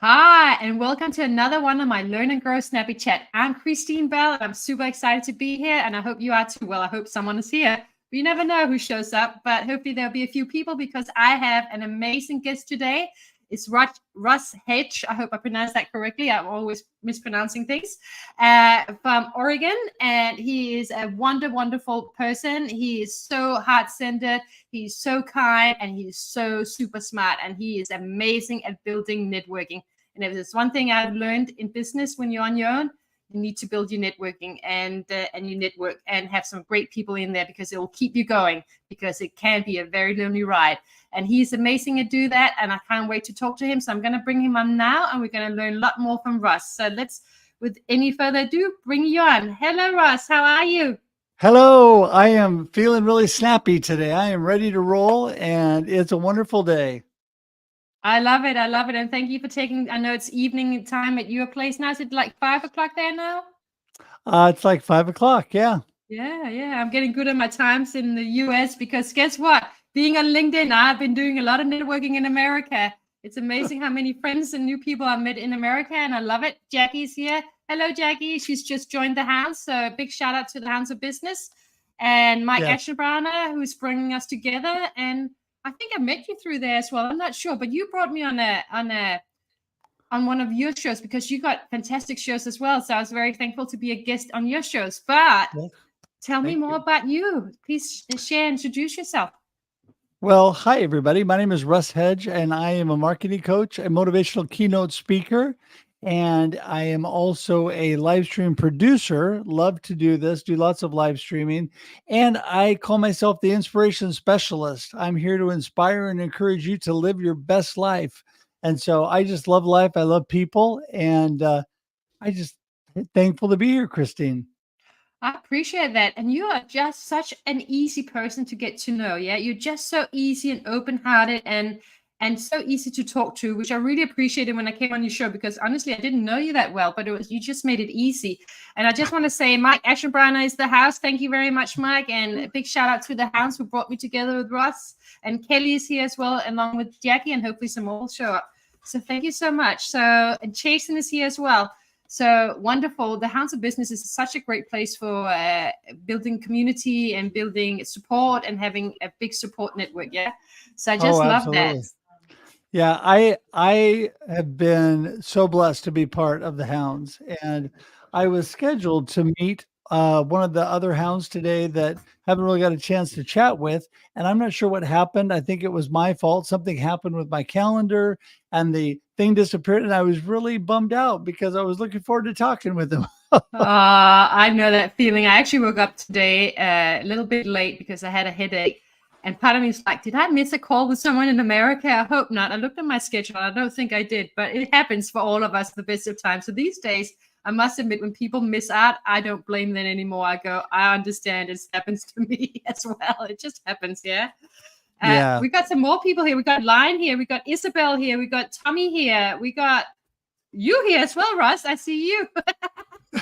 Hi, and welcome to another one of my Learn and Grow Snappy Chat. I'm Christine Bell, and I'm super excited to be here, and I hope you are too. Well, I hope someone is here. We never know who shows up, but hopefully there'll be a few people because I have an amazing guest today. It's Russ Hedge. I hope I pronounced that correctly. I'm always mispronouncing things. From Oregon, and he is a wonderful person. He is so heart-centered. He's so kind, and he's so super smart, and he is amazing at building networking. And if there's one thing I've learned in business, when you're on your own, you need to build your networking and you network and have some great people in there because it will keep you going, because it can be a very lonely ride. And he's amazing at do that, and I can't wait to talk to him. So I'm going to bring him on now, and we're going to learn a lot more from Russ. So let's, with any further ado, bring you on. Hello, Russ. How are you? Hello, I am feeling really snappy today. I am ready to roll, and it's a wonderful day. I love it. I love it. And thank you for taking, I know it's evening time at your place now. Is it like 5 o'clock there now? It's like 5 o'clock. Yeah. Yeah. I'm getting good at my times in the US because guess what? Being on LinkedIn, I've been doing a lot of networking in America. It's amazing how many friends and new people I met in America, and I love it. Jackie's here. Hello, Jackie. She's just joined the house. So a big shout out to the Hounds of Business and Mike Yeah. Aschenbrauner, who's bringing us together. And I think I met you through there as well. I'm not sure, but you brought me on one of your shows because you got fantastic shows as well. So I was very thankful to be a guest on your shows. But Well, tell me thank more you. about you. Please share, introduce yourself. Well, hi, everybody. My name is Russ Hedge, and I am a marketing coach, a motivational keynote speaker, and I am also a live stream producer. Love to do this, do lots of live streaming. And I call myself the inspiration specialist. I'm here to inspire and encourage you to live your best life. And so I just love life. I love people. And I just thankful to be here, Christine. I appreciate that. And you are just such an easy person to get to know. Yeah. You're just so easy and open-hearted and so easy to talk to, which I really appreciated when I came on your show because honestly, I didn't know you that well, but it was you just made it easy. And I just want to say Mike Aschenbrauner is the house. Thank you very much, Mike. And a big shout out to the hounds who brought me together with Russ. And Kelly is here as well, along with Jackie, and hopefully some more will show up. So thank you so much. So and Jason is here as well. So wonderful. The Hounds of Business is such a great place for building community and building support and having a big support network. Yeah. So I Oh, just love that. absolutely. Yeah, I have been so blessed to be part of the Hounds, and I was scheduled to meet one of the other Hounds today that haven't really got a chance to chat with, and I'm not sure what happened. I think it was my fault. Something happened with my calendar, and the thing disappeared, and I was really bummed out because I was looking forward to talking with them. I know that feeling. I actually woke up today a little bit late because I had a headache. And part of me is like, did I miss a call with someone in America? I hope not. I looked at my schedule. I don't think I did, but it happens for all of us at the best of times. So these days, I must admit, when people miss out, I don't blame them anymore. I go, I understand. It happens to me as well. It just happens, yeah. Yeah, We got some more people here. We got Lion here. We got Isabel here. We got Tommy here. We got you here as well, Russ. I see you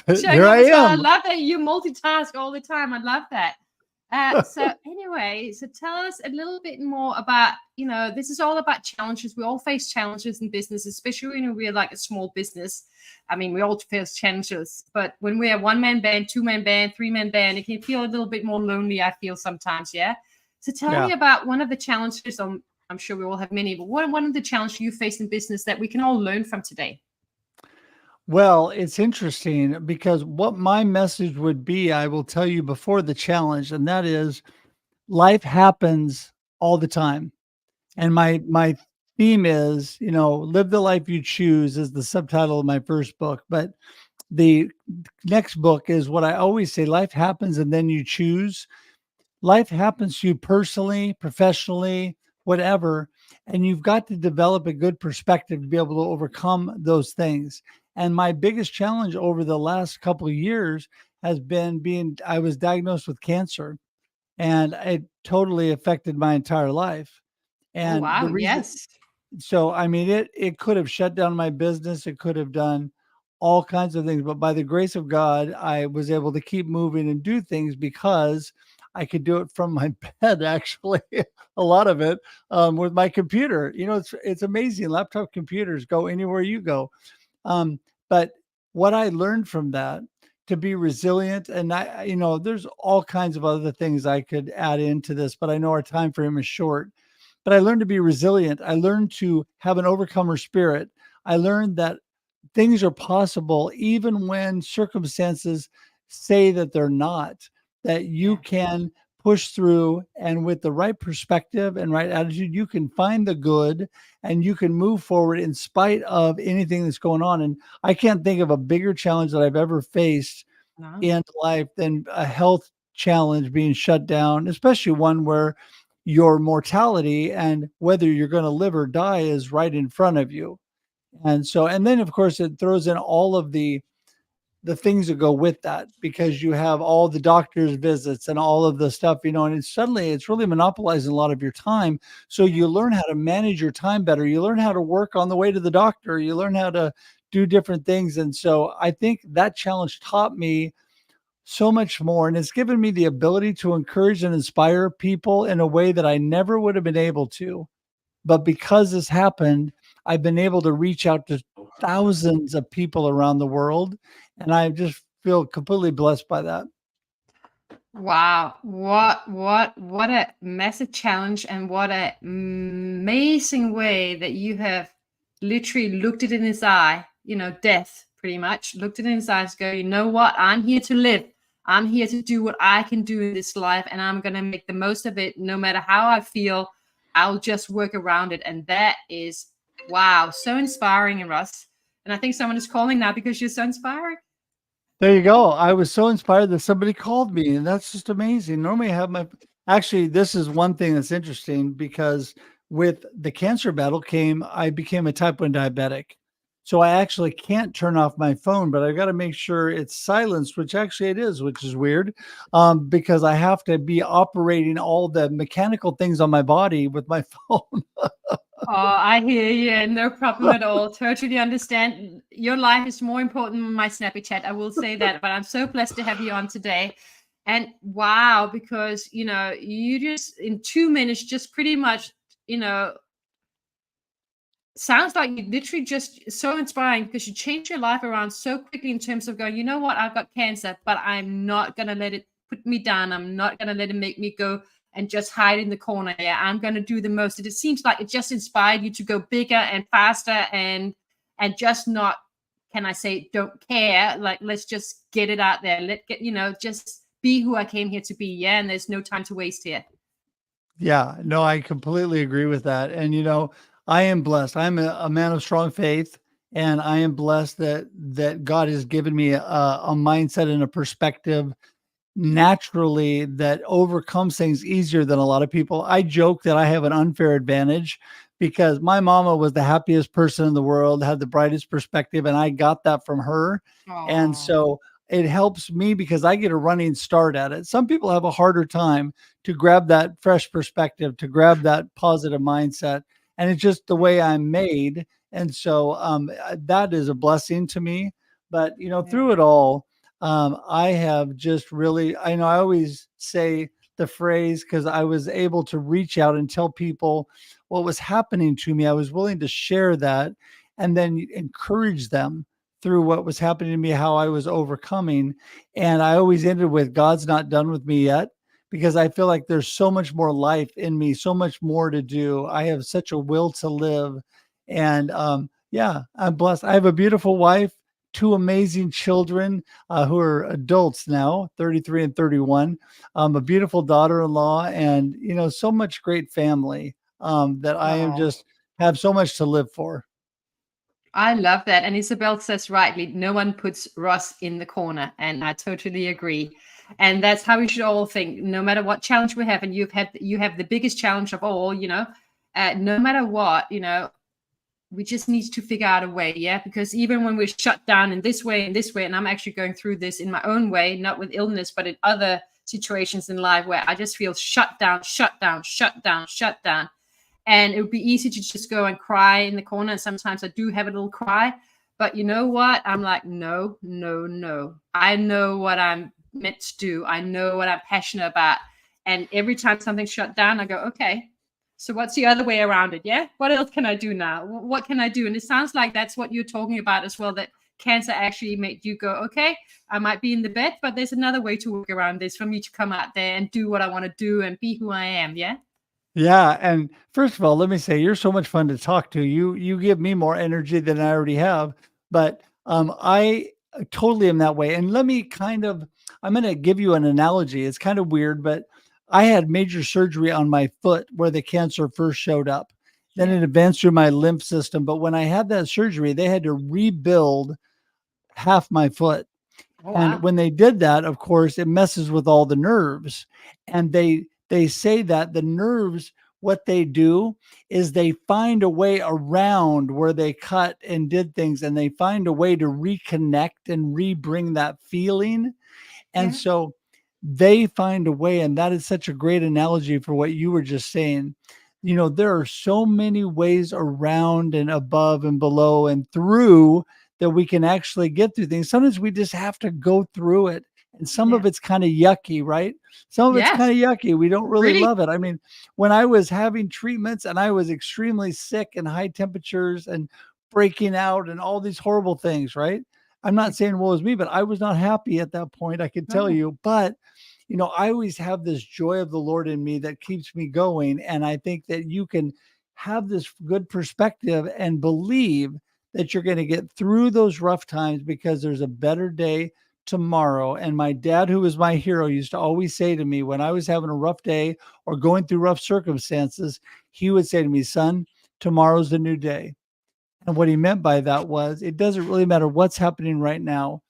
showing here up I as well. I am. love that you multitask all the time. I love that. So anyway, so tell us a little bit more about, this is all about challenges. We all face challenges in business, especially when we're like a small business. I mean, we all face challenges, but when we're a one-man band, two-man band, three-man band, it can feel a little bit more lonely, I feel sometimes, yeah? So tell Yeah. me about one of the challenges, I'm sure we all have many, but what one of the challenges you face in business that we can all learn from today? Well, it's interesting because what my message would be, I will tell you before the challenge, and that is life happens all the time. And my theme is, live the life you choose is the subtitle of my first book. But the next book is what I always say, life happens and then you choose. Life happens to you personally, professionally, whatever. And you've got to develop a good perspective to be able to overcome those things. And my biggest challenge over the last couple of years has been I was diagnosed with cancer, and it totally affected my entire life. Oh, And the wow. reason, Yes. so I mean, it could have shut down my business. It could have done all kinds of things, but by the grace of God, I was able to keep moving and do things because I could do it from my bed, actually, a lot of it, with my computer. It's amazing. Laptop computers go anywhere you go. But what I learned from that, to be resilient, and there's all kinds of other things I could add into this, but I know our time frame is short. But I learned to be resilient. I learned to have an overcomer spirit. I learned that things are possible even when circumstances say that they're not, that you Yeah. can push through, and with the right perspective and right attitude, you can find the good and you can move forward in spite of anything that's going on. And I can't think of a bigger challenge that I've ever faced No. in life than a health challenge being shut down, especially one where your mortality and whether you're going to live or die is right in front of you. And then of course it throws in all of the things that go with that, because you have all the doctor's visits and all of the stuff, and it's really monopolizing a lot of your time. So Yeah. you learn how to manage your time better. You learn how to work on the way to the doctor. You learn how to do different things. And so I think that challenge taught me so much more, and it's given me the ability to encourage and inspire people in a way that I never would have been able to. But because this happened, I've been able to reach out to thousands of people around the world, and I just feel completely blessed by that. Wow, what a massive challenge, and what a amazing way that you have literally looked it in his eye, death pretty much, looked it in his eyes, go, you know what? I'm here to live. I'm here to do what I can do in this life, and I'm gonna make the most of it no matter how I feel. I'll just work around it. And that is, wow, so inspiring, and Russ. And I think someone is calling now because you're so inspiring. There you go. I was so inspired that somebody called me, and that's just amazing. Normally, I have actually, this is one thing that's interesting, because with the cancer battle I became a type 1 diabetic. So I actually can't turn off my phone, but I've got to make sure it's silenced, which actually it is, which is weird, because I have to be operating all the mechanical things on my body with my phone. Oh, I hear you. No problem at all. Totally understand. Your life is more important than my Snappy Chat. I will say that. But I'm so blessed to have you on today. And wow, because, you just in 2 minutes, just pretty much, sounds like you literally just so inspiring, because you changed your life around so quickly in terms of going, you know what, I've got cancer, but I'm not going to let it put me down. I'm not going to let it make me go and just hide in the corner. Yeah, I'm going to do the most. It seems like it just inspired you to go bigger and faster, and just not, can I say, don't care. Like, let's just get it out there. Just be who I came here to be. Yeah. And there's no time to waste here. Yeah, no, I completely agree with that. And I am blessed. I'm a man of strong faith, and I am blessed that God has given me a mindset and a perspective naturally that overcomes things easier than a lot of people. I joke that I have an unfair advantage because my mama was the happiest person in the world, had the brightest perspective, and I got that from her. And Oh, so it helps me because I get a running start at it. Some people have a harder time to grab that fresh perspective, to grab that positive mindset. And it's just the way I'm made. And so that is a blessing to me. But, yeah. through it all, I have just really, I always say the phrase, because I was able to reach out and tell people what was happening to me. I was willing to share that and then encourage them through what was happening to me, how I was overcoming. And I always ended with, God's not done with me yet, because I feel like there's so much more life in me, so much more to do. I have such a will to live. And yeah, I'm blessed. I have a beautiful wife, two amazing children who are adults now, 33 and 31, a beautiful daughter-in-law, and, so much great family that I am Oh. just have so much to live for. I love that. And Isabel says rightly, no one puts Ross in the corner. And I totally agree. And that's how we should all think. No matter what challenge we have, and you have the biggest challenge of all, no matter what, we just need to figure out a way. Yeah. Because even when we're shut down in this way and this way, and I'm actually going through this in my own way, not with illness, but in other situations in life where I just feel shut down, shut down, shut down, shut down. And it would be easy to just go and cry in the corner. And sometimes I do have a little cry. But you know what? I'm like, no, no, no. I know what I'm meant to do. I know what I'm passionate about. And every time something shut down, I go, okay, so what's the other way around it? Yeah. What else can I do now? What can I do? And it sounds like that's what you're talking about as well, that cancer actually made you go, okay, I might be in the bed, but there's another way to work around this for me to come out there and do what I want to do and be who I am. Yeah. Yeah, and first of all, let me say you're so much fun to talk to. You give me more energy than I already have, but I totally am that way. And let me I'm going to give you an analogy. It's kind of weird, but I had major surgery on my foot where the cancer first showed up. Then Yeah. it advanced through my lymph system, but when I had that surgery, they had to rebuild half my foot. Oh, And wow. when they did that, of course, it messes with all the nerves. And they say that the nerves, what they do is they find a way around where they cut and did things, and they find a way to reconnect and re-bring that feeling. And Yeah. so they find a way, and that is such a great analogy for what you were just saying. There are so many ways around and above and below and through that we can actually get through things. Sometimes we just have to go through it. And some Yeah. of it's kind of yucky, right? Some of it's Yes. kind of yucky. We don't really Really. love it. I mean, when I was having treatments and I was extremely sick and high temperatures and breaking out and all these horrible things, right? I'm not saying woe is me, but I was not happy at that point, I could tell No. you. But, I always have this joy of the Lord in me that keeps me going. And I think that you can have this good perspective and believe that you're going to get through those rough times because there's a better day tomorrow. And my dad, who was my hero, used to always say to me when I was having a rough day or going through rough circumstances, he would say to me, son, tomorrow's the new day. And what he meant by that was it doesn't really matter what's happening right now.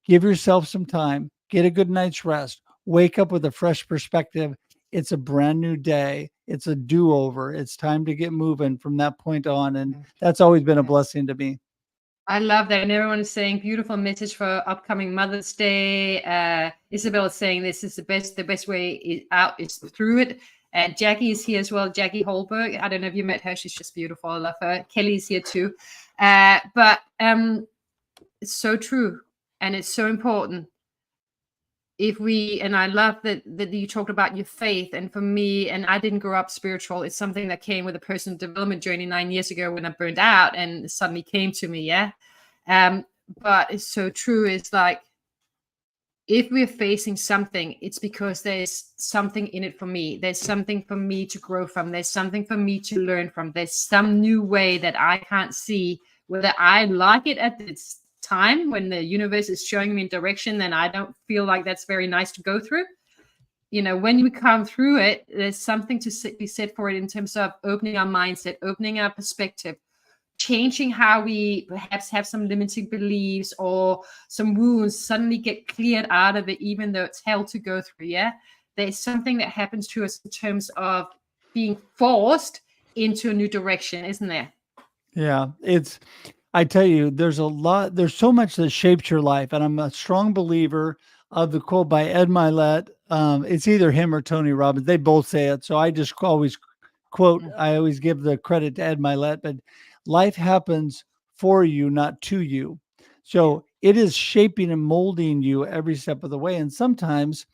Give yourself some time, get a good night's rest, wake up with a fresh perspective. It's a brand new day. It's a do-over. It's time to get moving from that point on. And that's always been a Yeah. blessing to me. I love that. And everyone is saying beautiful message for upcoming Mother's Day. Isabel is saying this is the best way out is through it. And Jackie is here as well. Jackie Holberg. I don't know if you met her. She's just beautiful. I love her. Kelly's here too. But it's so true. And it's so important. And I love that you talked about your faith. And for me, and I didn't grow up spiritual. It's something that came with a personal development journey 9 years ago when I burned out and it suddenly came to me. Yeah. But it's so true. It's like, if we're facing something, it's because there's something in it for me. There's something for me to grow from. There's something for me to learn from. There's some new way that I can't see, whether I like it at this time when the universe is showing me a direction, then I don't feel like that's very nice to go through. When we come through it, there's something to be said for it in terms of opening our mindset, opening our perspective, changing how we perhaps have some limiting beliefs or some wounds suddenly get cleared out of it, even though it's hell to go through. Yeah. There's something that happens to us in terms of being forced into a new direction, isn't there? Yeah. I tell you, there's so much that shapes your life. And I'm a strong believer of the quote by Ed Milet. It's either him or Tony Robbins. They both say it. So I just always quote, I always give the credit to Ed Milet, but life happens for you, not to you. So it is shaping and molding you every step of the way. And sometimes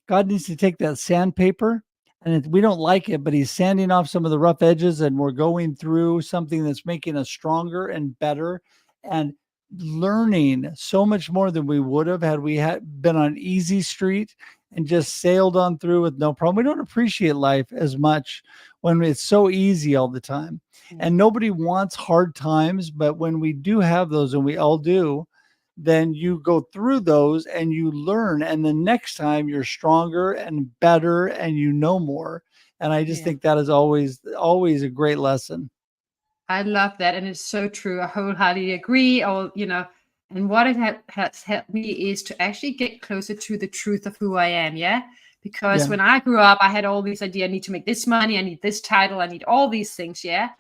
God needs to take that sandpaper and we don't like it, but he's sanding off some of the rough edges and we're going through something that's making us stronger and better and learning so much more than we would have had we had been on easy street and just sailed on through with no problem. We don't appreciate life as much when it's so easy all the time. And nobody wants hard times, but when we do have those, and we all do, then you go through those and you learn. And the next time you're stronger and better and more. And I just think that is always, always a great lesson. I love that. And it's so true. I wholeheartedly agree. And what it has helped me is to actually get closer to the truth of who I am. Yeah. Because when I grew up, I had all these ideas. I need to make this money. I need this title. I need all these things. Yeah.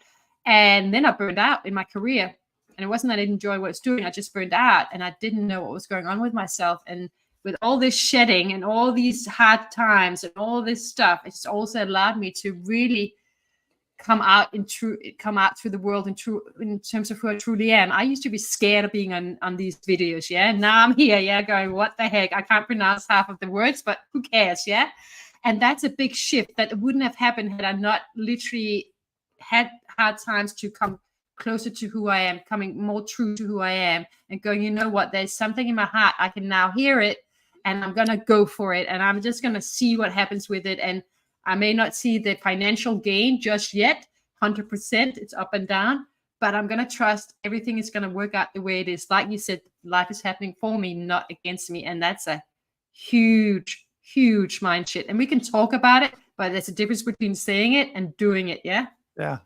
And then I burned out in my career. And it wasn't that I didn't enjoy what I was doing. I just burned out and I didn't know what was going on with myself. And with all this shedding and all these hard times and all this stuff, it's also allowed me to really come out through the world in terms of who I truly am. I used to be scared of being on these videos. Yeah. Now I'm here. Yeah. Going, what the heck? I can't pronounce half of the words, but who cares? Yeah. And that's a big shift that wouldn't have happened had I not literally had hard times to come closer to who I am, coming more true to who I am, and going, you know what, there's something in my heart. I can now hear it, and I'm going to go for it. And I'm just going to see what happens with it. And I may not see the financial gain just yet, 100%. It's up and down. But I'm going to trust everything is going to work out the way it is. Like you said, life is happening for me, not against me. And that's a huge, huge mind shit. And we can talk about it, but there's a difference between saying it and doing it. Yeah.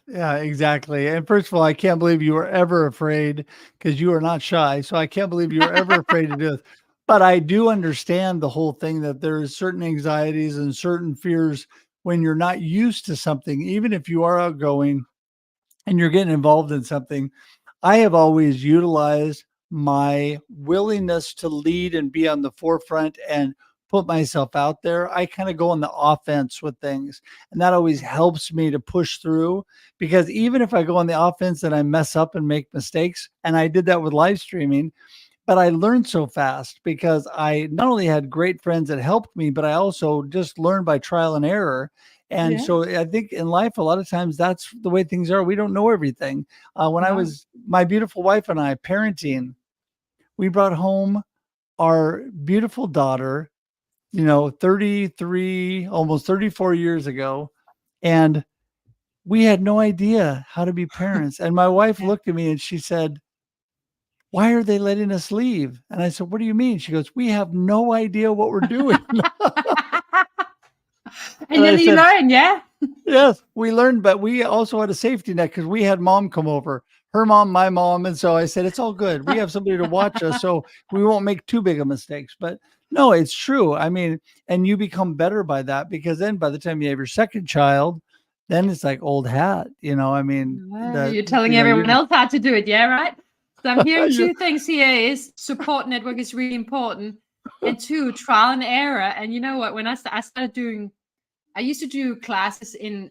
Yeah, exactly. And first of all, I can't believe you were ever afraid, because you are not shy. So I can't believe you were ever afraid to do this. But I do understand the whole thing, that there's certain anxieties and certain fears when you're not used to something, even if you are outgoing and you're getting involved in something. I have always utilized my willingness to lead and be on the forefront and put myself out there. I kind of go on the offense with things, and that always helps me to push through, because even if I go on the offense and I mess up and make mistakes, and I did that with live streaming, but I learned so fast because I not only had great friends that helped me, but I also just learned by trial and error. And Yeah. so I think in life, a lot of times that's the way things are. We don't know everything. When I No. was, my beautiful wife and I parenting, we brought home our beautiful daughter, 33, almost 34 years ago. And we had no idea how to be parents. And my wife Yeah. looked at me and she said, "Why are they letting us leave?" And I said, "What do you mean?" She goes, "We have no idea what we're doing." And And I then you said, learn, yeah. "Yes, we learned, but we also had a safety net because we had mom come over, her mom, my mom." And so I said, "It's all good. We have somebody to watch us, so we won't make too big of mistakes." But no, it's true. I mean, and you become better by that, because then by the time you have your second child, then it's like old hat, I mean, You're telling everyone else how to do it, yeah, right? So I'm hearing you two things here: is support network is really important, and two, trial and error. And you know what? When I started doing, I used to do classes in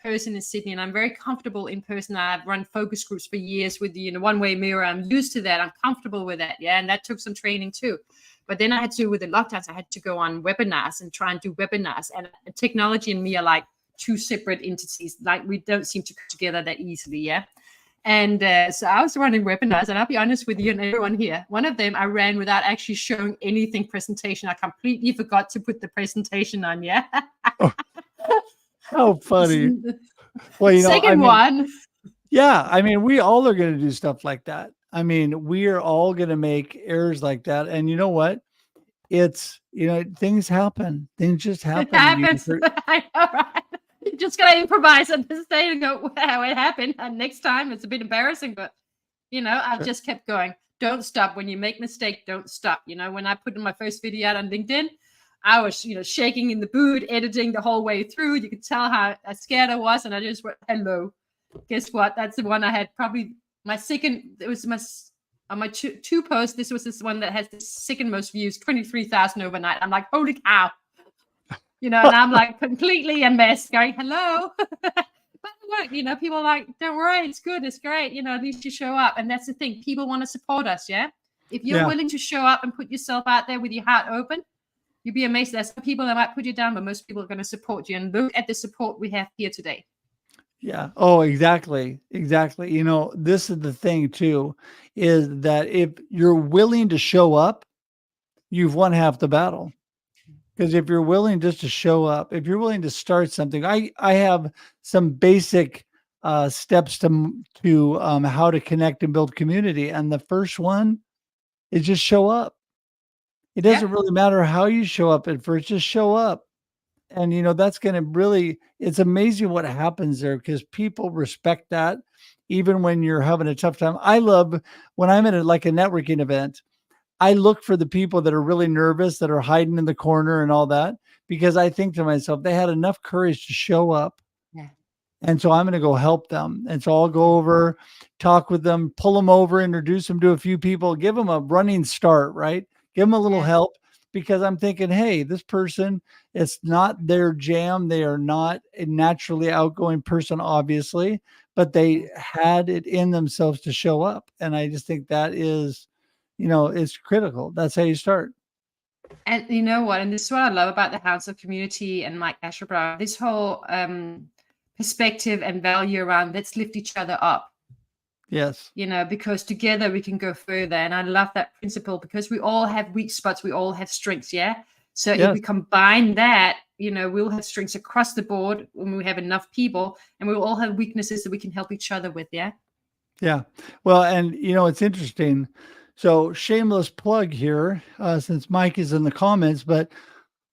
person in Sydney, and I'm very comfortable in person. I've run focus groups for years with the one-way mirror. I'm used to that. I'm comfortable with that, yeah. And that took some training too. But then I had to, with the lockdowns, I had to go on webinars and try and do webinars. And technology and me are like two separate entities. Like we don't seem to come together that easily, yeah. And so I was running webinars, and I'll be honest with you and everyone here. One of them I ran without actually showing anything presentation. I completely forgot to put the presentation on, yeah. How funny. Well, I Second mean, one. yeah, I mean, we all are going to do stuff like that. I mean, we are all going to make errors like that. And you know what? It's, things happen. Things just It happen. happens. I know, right? You just gotta improvise at this day and go, wow, it happened. And next time it's a bit embarrassing, but I've Sure. just kept going. Don't stop. When you make mistake, don't stop. When I put in my first video out on LinkedIn, I was, shaking in the boot, editing the whole way through. You could tell how scared I was, and I just went, hello. Guess what? That's the one I had probably my second. It was my on my two posts. This was this one that has the second most views, 23,000 overnight. I'm like, holy cow. And I'm like completely a mess going, hello. But look, people are like, don't worry, it's good, it's great. At least you show up. And that's the thing. People want to support us, yeah? If you're Yeah. willing to show up and put yourself out there with your heart open, you'd be amazed. There's some people that might put you down, but most people are going to support you. And look at the support we have here today. Yeah. Oh, exactly. Exactly. This is the thing too, is that if you're willing to show up, you've won half the battle. Because if you're willing just to show up, if you're willing to start something, I have some basic steps to how to connect and build community. And the first one is just show up. It Yeah. doesn't really matter how you show up at first, just show up. And that's going to really, it's amazing what happens there, because people respect that even when you're having a tough time. I love when I'm at a networking event, I look for the people that are really nervous, that are hiding in the corner and all that, because I think to myself, they had enough courage to show up. Yeah. And so I'm going to go help them. And so I'll go over, talk with them, pull them over, introduce them to a few people, give them a running start, right? Give them a little help, because I'm thinking, hey, this person, it's not their jam. They are not a naturally outgoing person, obviously, but they had it in themselves to show up. And I just think that is, it's critical. That's how you start. And you know what? And this is what I love about the House of Community and Mike Asher Brown. This whole perspective and value around let's lift each other up. Yes. Because together we can go further. And I love that principle because we all have weak spots. We all have strengths. Yeah. So if Yes. we combine that, we'll have strengths across the board when we have enough people, and we will all have weaknesses that we can help each other with. Yeah. Yeah. Well, and it's interesting. So shameless plug here, since Mike is in the comments, but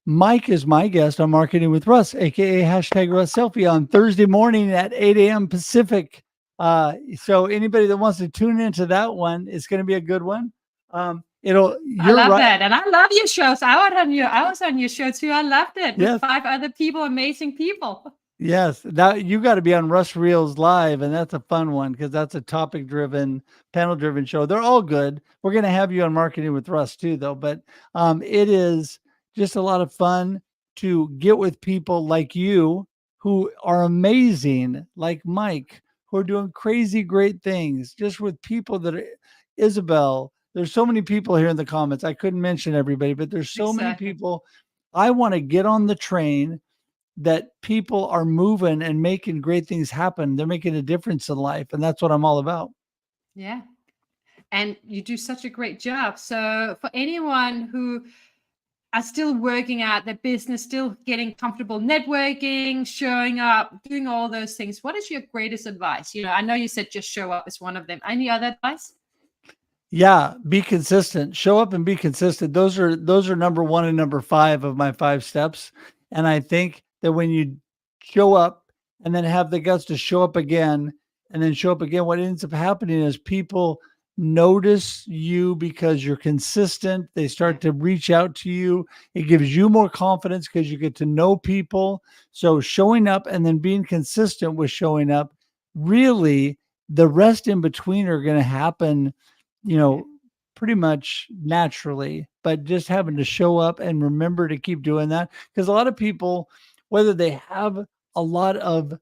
Mike is my guest on Marketing with Russ, aka #Russ Selfie, on Thursday morning at 8 a.m. Pacific. So anybody that wants to tune into that one, it's going to be a good one. I love that, and I love your shows. I was on your show too. I loved it with 5 other people, amazing people. Yes, that you got to be on Russ Reels Live, and that's a fun one because that's a topic-driven, panel-driven show. They're all good. We're going to have you on Marketing with Russ too, though. But it is just a lot of fun to get with people like you who are amazing, like Mike, who are doing crazy great things. Just with people that are Isabel. There's so many people here in the comments. I couldn't mention everybody, but there's so many people. I want to get on the train that people are moving and making great things happen. They're making a difference in life. And that's what I'm all about. Yeah. And you do such a great job. So for anyone who are still working out their business, still getting comfortable networking, showing up, doing all those things, what is your greatest advice? I know you said just show up is one of them. Any other advice? Yeah, be consistent. Show up and be consistent. Those are number 1 and number 5 of my 5 steps. And I think that when you show up and then have the guts to show up again and then show up again, what ends up happening is people notice you because you're consistent. They start to reach out to you. It gives you more confidence because you get to know people. So showing up and then being consistent with showing up, really the rest in between are going to happen, pretty much naturally, but just having to show up and remember to keep doing that. Because a lot of people, whether they have a lot of,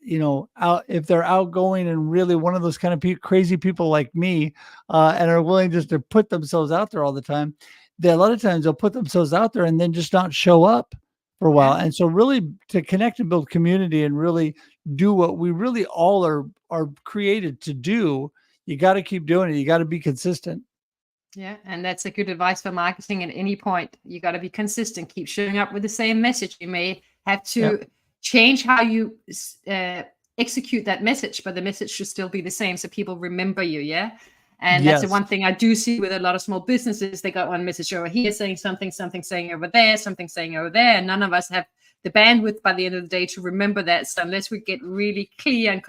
if they're outgoing and really one of those kind of crazy people like me, and are willing just to put themselves out there all the time, a lot of times they'll put themselves out there and then just not show up for a while. And so really to connect and build community and really do what we really all are created to do, you got to keep doing it. You got to be consistent. Yeah. And that's a good advice for marketing at any point. You got to be consistent, keep showing up with the same message. You may have to change how you execute that message, but the message should still be the same. So people remember you. Yeah. And that's the one thing I do see with a lot of small businesses. They got one message over here saying something saying over there, something saying over there. And none of us have the bandwidth by the end of the day to remember that. So unless we get really clear and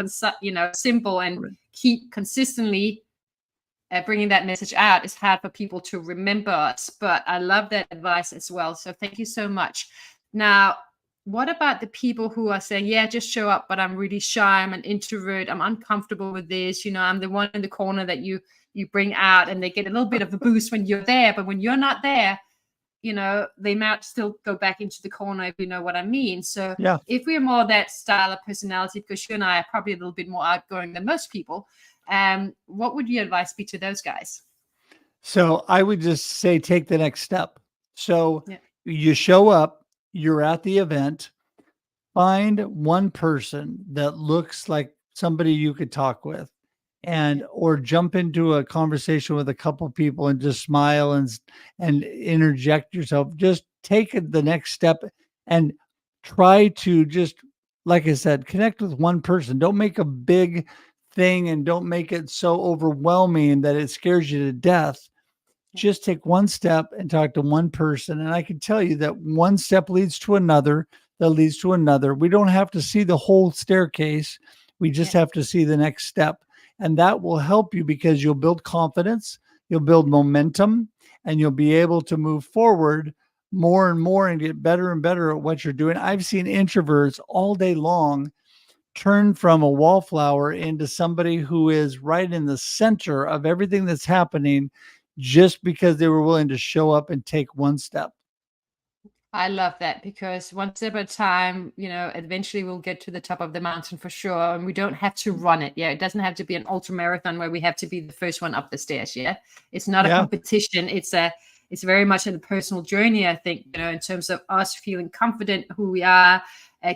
simple and keep consistently bringing that message out, it's hard for people to remember us. But I love that advice as well. So thank you so much. Now, what about the people who are saying, yeah, just show up, but I'm really shy, I'm an introvert, I'm uncomfortable with this, I'm the one in the corner that you bring out, and they get a little bit of a boost when you're there, but when you're not there, they might still go back into the corner, if you know what I mean. So if we're more that style of personality, because you and I are probably a little bit more outgoing than most people, what would your advice be to those guys? So I would just say, take the next step. So you show up, you're at the event, find one person that looks like somebody you could talk with, or jump into a conversation with a couple of people and just smile and interject yourself. Just take the next step and try to just, like I said, connect with one person. Don't make a big thing and don't make it so overwhelming that it scares you to death. Just take one step and talk to one person. And I can tell you that one step leads to another, that leads to another. We don't have to see the whole staircase. We just have to see the next step. And that will help you because you'll build confidence, you'll build momentum, and you'll be able to move forward more and more and get better and better at what you're doing. I've seen introverts all day long turn from a wallflower into somebody who is right in the center of everything that's happening, just because they were willing to show up and take one step. I love that, because one step at a time, eventually we'll get to the top of the mountain for sure. And we don't have to run it. Yeah. It doesn't have to be an ultra marathon where we have to be the first one up the stairs. Yeah. It's not a competition. It's it's very much in the personal journey, I think, in terms of us feeling confident who we are,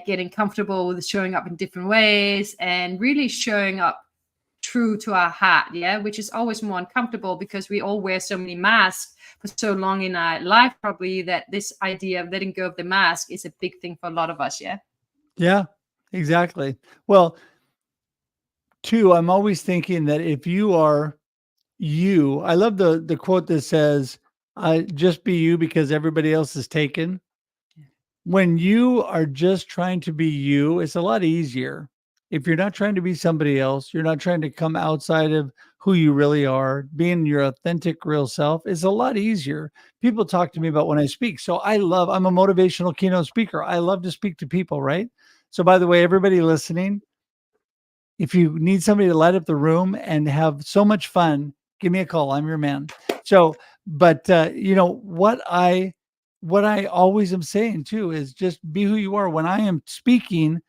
getting comfortable with showing up in different ways and really showing up true to our heart, which is always more uncomfortable because we all wear so many masks for so long in our life, probably, that this idea of letting go of the mask is a big thing for a lot of us. Yeah, exactly. Well, two, I'm always thinking that if you are you, I love the quote that says, just be you because everybody else is taken. When you are just trying to be you, it's a lot easier. If you're not trying to be somebody else, you're not trying to come outside of who you really are, being your authentic, real self is a lot easier. People talk to me about when I speak. So I'm a motivational keynote speaker. I love to speak to people, right? So, by the way, everybody listening, if you need somebody to light up the room and have so much fun, give me a call. I'm your man. So, but what I always am saying too is just be who you are. When I am speaking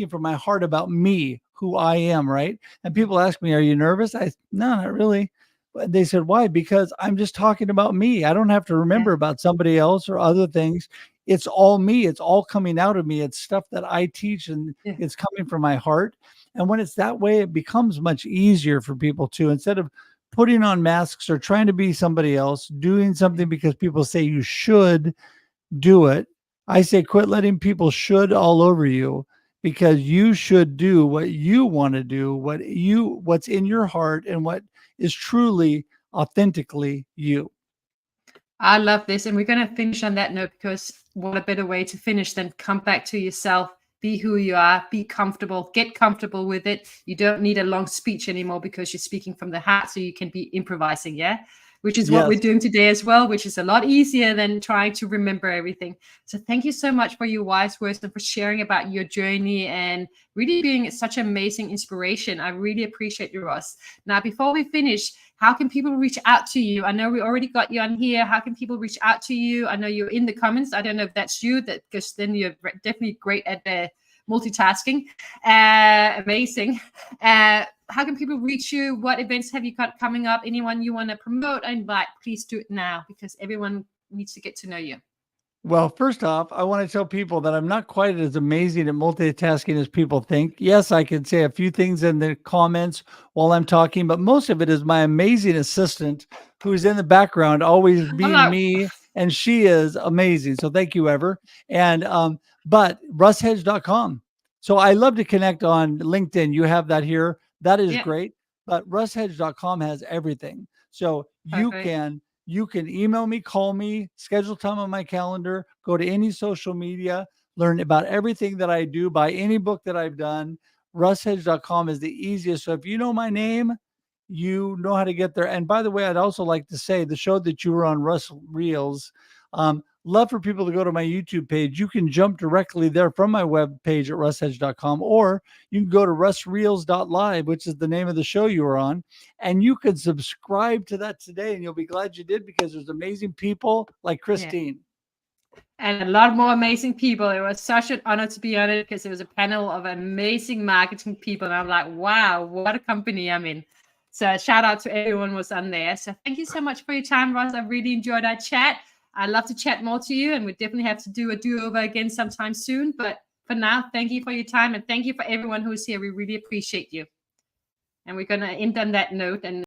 from my heart about me, who I am, right? And people ask me, "Are you nervous?" No, not really. But they said, "Why?" Because I'm just talking about me. I don't have to remember about somebody else or other things. It's all me. It's all coming out of me. It's stuff that I teach, and it's coming from my heart. And when it's that way, it becomes much easier for people to, instead of putting on masks or trying to be somebody else, doing something because people say you should do it. I say quit letting people should all over you, because you should do what you want to do, what's in your heart and what is truly authentically you. I love this. And we're going to finish on that note, because what a better way to finish than come back to yourself, be who you are, be comfortable, get comfortable with it. You don't need a long speech anymore because you're speaking from the heart, so you can be improvising, which is what we're doing today as well, which is a lot easier than trying to remember everything. So thank you so much for your wise words and for sharing about your journey and really being such amazing inspiration. I really appreciate you, Russ. Now, before we finish, how can people reach out to you? I know we already got you on here. How can people reach out to you? I know you're in the comments. I don't know if that's you, because then you're definitely great at multitasking. Amazing. How can people reach you? What events have you got coming up? Anyone you want to promote or invite? Please do it now, because everyone needs to get to know you. Well, first off, I want to tell people that I'm not quite as amazing at multitasking as people think. Yes, I can say a few things in the comments while I'm talking, but most of it is my amazing assistant who's in the background, always being me, and she is amazing. So thank you, Ever. And but russhedge.com. So I love to connect on LinkedIn. You have that here. That is great. But russhedge.com has everything. So you can email me, call me, schedule time on my calendar, go to any social media, learn about everything that I do, buy any book that I've done. russhedge.com is the easiest. So if you know my name, you know how to get there. And by the way, I'd also like to say the show that you were on, Russ Reels, love for people to go to my YouTube page. You can jump directly there from my web page at russhedge.com, or you can go to russreels.live, which is the name of the show you were on, and you can subscribe to that today, and you'll be glad you did, because there's amazing people like Christine. And a lot more amazing people. It was such an honor to be on it, because it was a panel of amazing marketing people. And I'm like, wow, what a company I'm in. So shout out to everyone who was on there. So thank you so much for your time, Ross. I really enjoyed our chat. I'd love to chat more to you, and we definitely have to do a do-over again sometime soon. But for now, thank you for your time, and thank you for everyone who's here. We really appreciate you. And we're going to end on that note. And